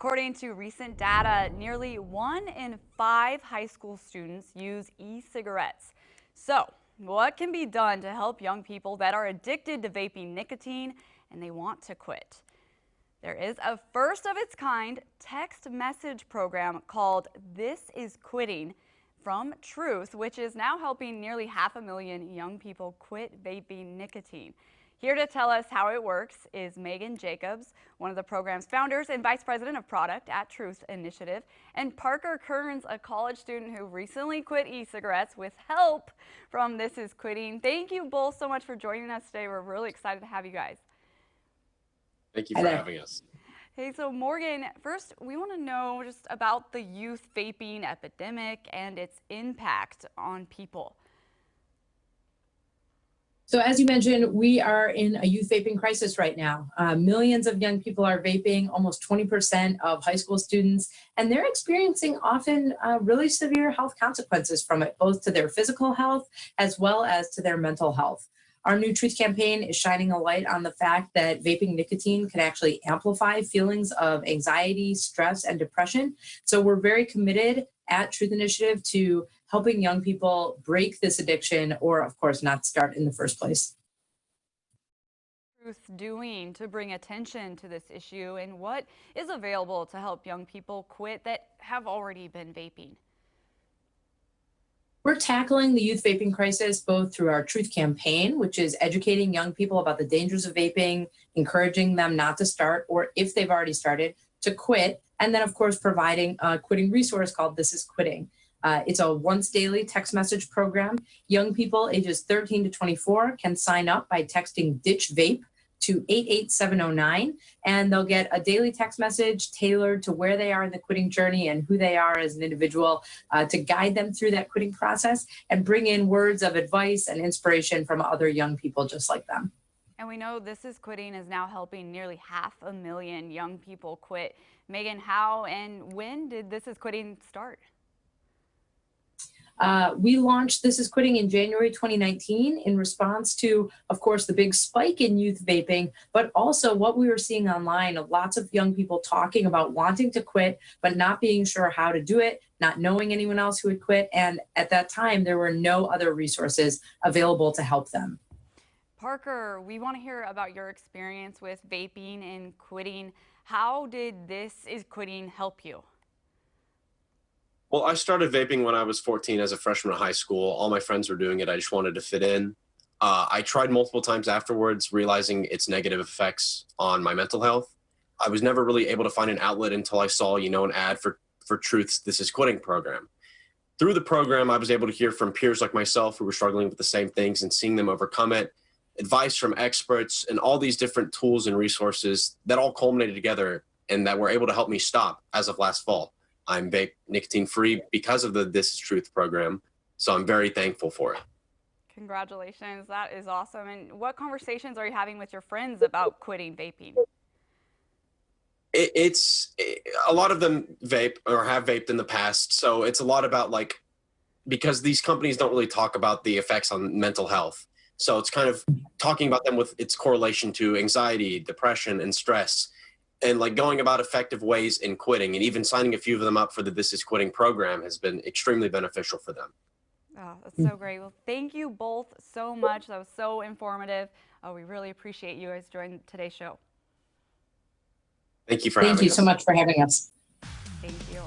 According to recent data, nearly 1 in 5 high school students use e-cigarettes. So, what can be done to help young people that are addicted to vaping nicotine and they want to quit? There is a first of its kind text message program called This Is Quitting from Truth, which is now helping nearly 500,000 young people quit vaping nicotine. Here to tell us how it works is Megan Jacobs, one of the program's founders and vice president of product at Truth Initiative, and Parker Kearns, a college student who recently quit e-cigarettes with help from This Is Quitting. Thank you both so much for joining us today. We're really excited to have you guys. Thank you for having us. Hey, so Morgan, first we want to know just about the youth vaping epidemic and its impact on people. So as you mentioned, we are in a youth vaping crisis right now. Millions of young people are vaping, almost 20% of high school students, and they're experiencing often really severe health consequences from it, both to their physical health as well as to their mental health. Our new Truth campaign is shining a light on the fact that vaping nicotine can actually amplify feelings of anxiety, stress, and depression. So we're very committed at Truth Initiative to helping young people break this addiction or, of course, not start in the first place. Truth doing to bring attention to this issue, and what is available to help young people quit that have already been vaping? We're tackling the youth vaping crisis both through our Truth campaign, which is educating young people about the dangers of vaping, encouraging them not to start, or if they've already started, to quit, and then, of course, providing a quitting resource called This Is Quitting. It's a once daily text message program. Young people ages 13 to 24 can sign up by texting Ditch Vape to 88709, and they'll get a daily text message tailored to where they are in the quitting journey and who they are as an individual to guide them through that quitting process and bring in words of advice and inspiration from other young people just like them. And we know This Is Quitting is now helping nearly 500,000 young people quit. Megan, how and when did This Is Quitting start? We launched This Is Quitting in January 2019 in response to, of course, the big spike in youth vaping, but also what we were seeing online of lots of young people talking about wanting to quit, but not being sure how to do it, not knowing anyone else who would quit. And at that time, there were no other resources available to help them. Parker, we want to hear about your experience with vaping and quitting. How did This Is Quitting help you? Well, I started vaping when I was 14 as a freshman in high school. All my friends were doing it. I just wanted to fit in. I tried multiple times afterwards, realizing its negative effects on my mental health. I was never really able to find an outlet until I saw, an ad for Truth's This Is Quitting program. Through the program, I was able to hear from peers like myself who were struggling with the same things and seeing them overcome it, advice from experts, and all these different tools and resources that all culminated together and that were able to help me stop as of last fall. I'm vape nicotine free because of the This Is Truth program, so I'm very thankful for it. Congratulations, that is awesome. And what conversations are you having with your friends about quitting vaping? A lot of them vape or have vaped in the past, so it's a lot about because these companies don't really talk about the effects on mental health. So it's kind of talking about them with its correlation to anxiety, depression, and stress, and going about effective ways in quitting, and even signing a few of them up for the This Is Quitting program has been extremely beneficial for them. Oh, that's so great. Well, thank you both so much. That was so informative. We really appreciate you guys joining today's show. Thank you for having us. Thank you so much for having us. Thank you.